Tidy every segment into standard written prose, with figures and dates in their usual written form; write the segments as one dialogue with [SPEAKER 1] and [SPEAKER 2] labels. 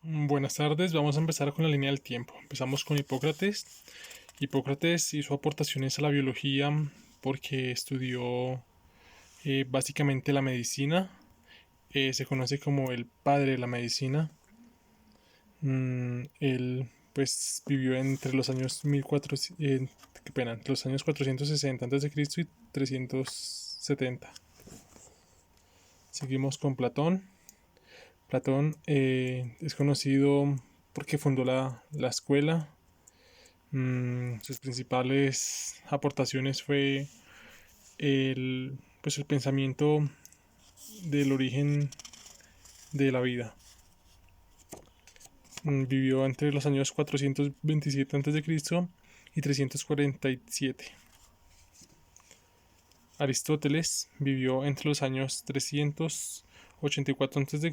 [SPEAKER 1] Buenas tardes, vamos a empezar con la línea del tiempo. Empezamos con Hipócrates. Hipócrates hizo aportaciones a la biología porque estudió básicamente la medicina. Se conoce como el padre de la medicina. Él pues vivió entre los años 1400, qué pena, entre los años 460 a.C. y 370. Seguimos con Platón. Platón es conocido porque fundó la escuela. Sus principales aportaciones fue el pensamiento del origen de la vida. Vivió entre los años 427 a.C. y 347. Aristóteles vivió entre los años 384 a.C.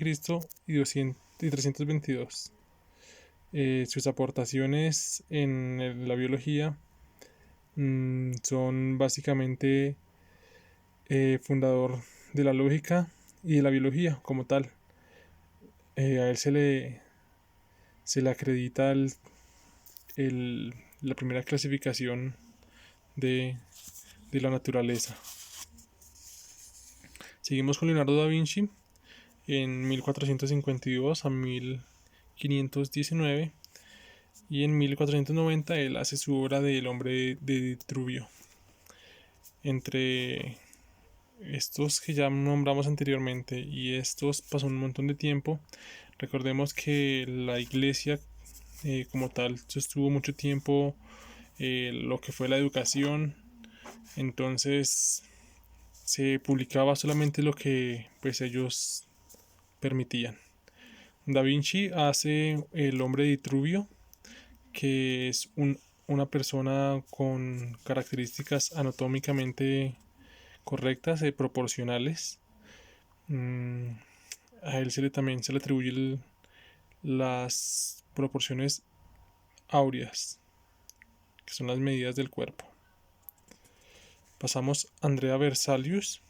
[SPEAKER 1] y 322. Sus aportaciones en la biología son básicamente fundador de la lógica y de la biología como tal. A él se le acredita la primera clasificación de, de la naturaleza. Seguimos con Leonardo da Vinci en 1452 a 1519, y en 1490 él hace su obra del hombre de Vitruvio. Entre estos que ya nombramos anteriormente y estos pasó un montón de tiempo. Recordemos que la iglesia como tal sostuvo mucho tiempo lo que fue la educación. Entonces se publicaba solamente lo que pues ellos permitían. Da Vinci hace el hombre de Vitruvio, que es una persona con características anatómicamente correctas y proporcionales. Mm, a él también se le atribuye las proporciones áureas, que son las medidas del cuerpo. Pasamos a Andrea Berzelius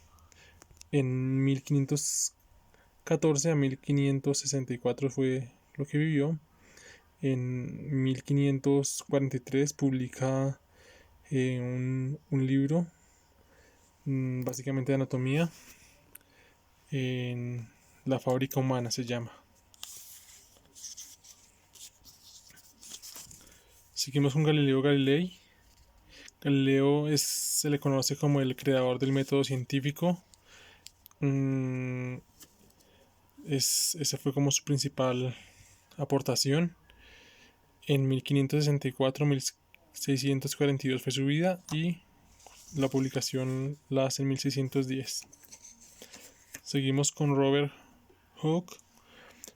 [SPEAKER 1] en 1514 a 1564 fue lo que vivió. En 1543 publica un libro, básicamente de anatomía, en La fábrica humana se llama. Seguimos con Galileo Galilei. Galileo se le conoce como el creador del método científico. Esa fue como su principal aportación. En 1564-1642 fue su vida, y la publicación la hace en 1610. Seguimos con Robert Hooke,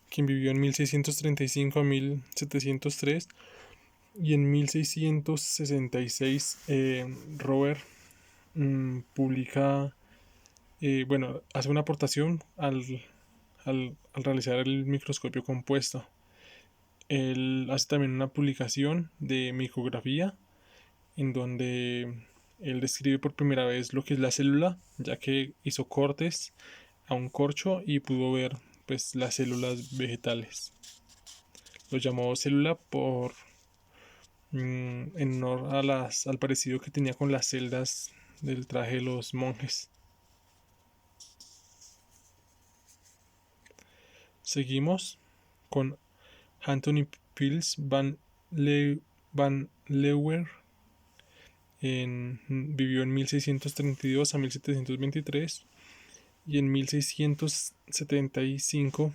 [SPEAKER 1] quien vivió en 1635 a 1703, y en 1666 Robert publica, hace una aportación al realizar el microscopio compuesto. Él hace también una publicación de micrografía en donde él describe por primera vez lo que es la célula, ya que hizo cortes a un corcho y pudo ver pues las células vegetales. Lo llamó célula en honor al parecido que tenía con las celdas del traje de los monjes. Seguimos con Anthony Pils van Leeuwen. Vivió en 1632 a 1723, y en 1675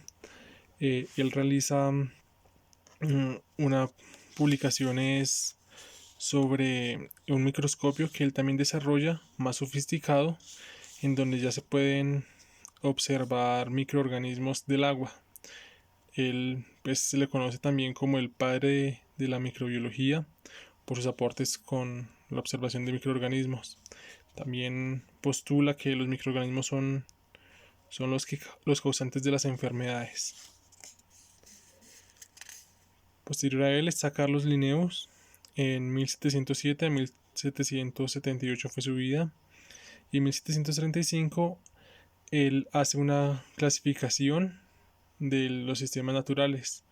[SPEAKER 1] él realiza una publicaciones sobre un microscopio que él también desarrolla más sofisticado, en donde ya se pueden observar microorganismos del agua. Él pues, se le conoce también como el padre de la microbiología por sus aportes con la observación de microorganismos. También postula que los microorganismos son los causantes de las enfermedades. Posterior a él está Carlos Linnaeus. En 1707 a 1778 fue su vida, y en 1735 él hace una clasificación de los sistemas naturales.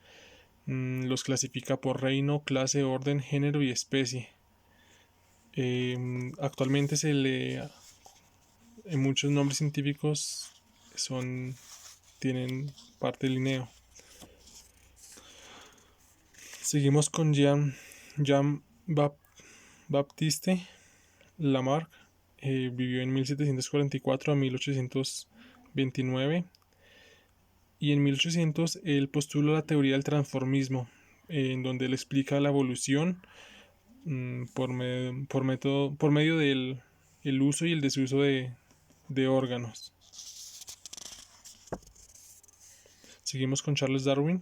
[SPEAKER 1] Los clasifica por reino, clase, orden, género y especie. Actualmente muchos nombres científicos tienen parte del Linneo. Seguimos con Jean Baptiste Lamarck. Vivió en 1744 a 1829 y en 1800 él postula la teoría del transformismo, en donde él explica la evolución por medio del el uso y el desuso de órganos. Seguimos con Charles Darwin.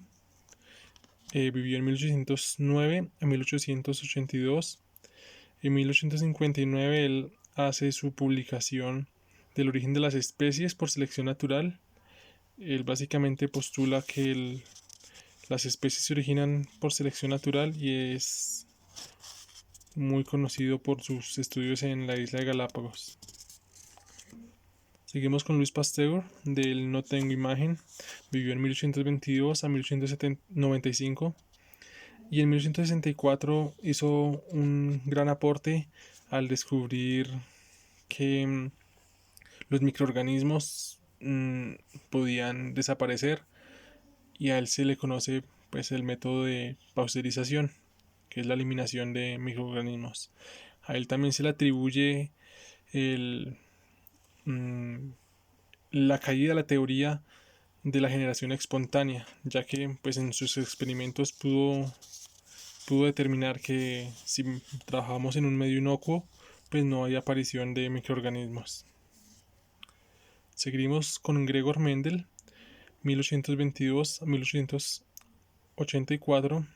[SPEAKER 1] Vivió en 1809 a 1882. En 1859 él hace su publicación del origen de las especies por selección natural. Él básicamente postula que las especies se originan por selección natural y es muy conocido por sus estudios en la isla de Galápagos. Seguimos con Louis Pasteur, del No tengo imagen. Vivió en 1822 a 1895 y en 1864 hizo un gran aporte al descubrir que los microorganismos podían desaparecer, y a él se le conoce pues el método de pasteurización, que es la eliminación de microorganismos. A él también se le atribuye la caída de la teoría de la generación espontánea, ya que pues en sus experimentos pudo determinar que si trabajamos en un medio inocuo, pues no hay aparición de microorganismos. Seguimos con Gregor Mendel, 1822 a 1884.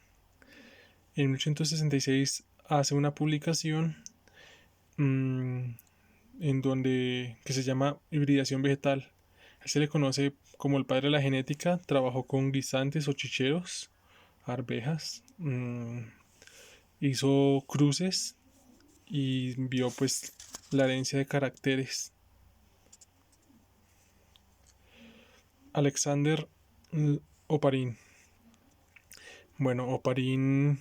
[SPEAKER 1] En 1866 hace una publicación que se llama hibridación vegetal. Él se le conoce como el padre de la genética. Trabajó con guisantes o chicheros, arvejas, hizo cruces y vio pues la herencia de caracteres. Alexander Oparin. Bueno, Oparin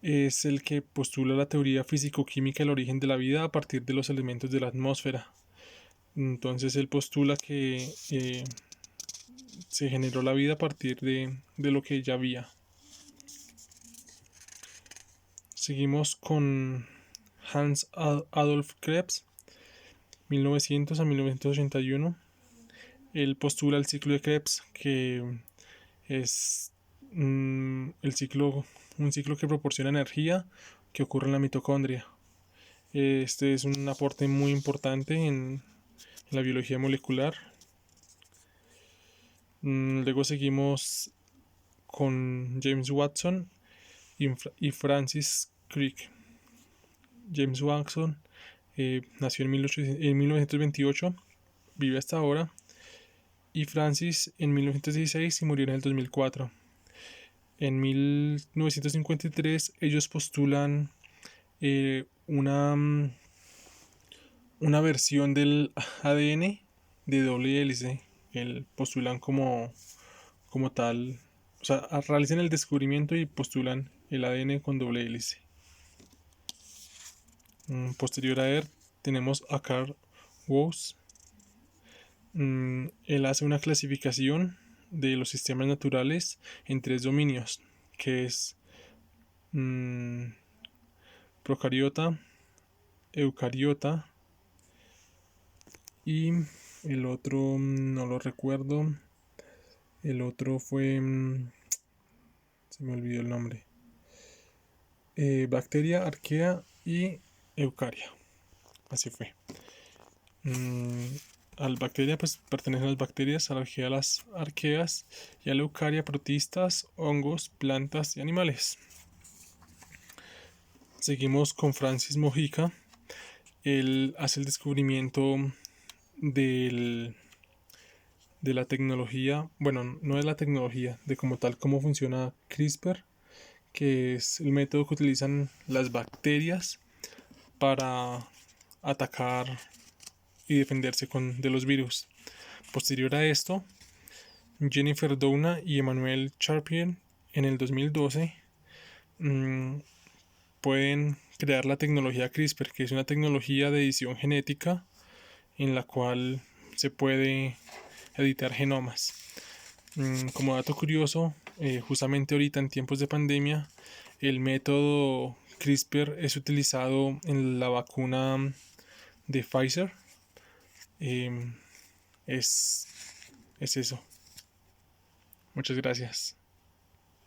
[SPEAKER 1] es el que postula la teoría físico-química del origen de la vida a partir de los elementos de la atmósfera. Entonces él postula que se generó la vida a partir de lo que ya había. Seguimos con Hans Adolf Krebs, 1900 a 1981. Él postula el ciclo de Krebs, que es un ciclo que proporciona energía que ocurre en la mitocondria. Este es un aporte muy importante en la biología molecular. Luego seguimos con James Watson y Francis Crick. James Watson nació en 1928, vive hasta ahora, y Francis en 1916 y murió en el 2004. En 1953 ellos postulan una versión del ADN de doble hélice. Postulan como tal, o sea, realizan el descubrimiento y postulan el ADN con doble hélice. Posterior a él tenemos a Carl Woese. Él hace una clasificación de los sistemas naturales en 3 dominios, que es procariota, eucariota y el otro no lo recuerdo. El otro fue se me olvidó el nombre. Bacteria, arquea y eucaria. Así fue. A la bacteria pues pertenecen a las bacterias, a la arquea a las arqueas y a la eucaria protistas, hongos, plantas y animales. Seguimos con Francis Mojica. Él hace el descubrimiento de la tecnología, bueno, no de la tecnología, de como tal cómo funciona CRISPR, que es el método que utilizan las bacterias para atacar y defenderse de los virus. Posterior a esto Jennifer Doudna y Emmanuel Charpentier en el 2012 mm, pueden crear la tecnología CRISPR, que es una tecnología de edición genética en la cual se puede editar genomas. Como dato curioso, justamente ahorita en tiempos de pandemia, el método CRISPR es utilizado en la vacuna de Pfizer. Em, es, es eso. Muchas gracias.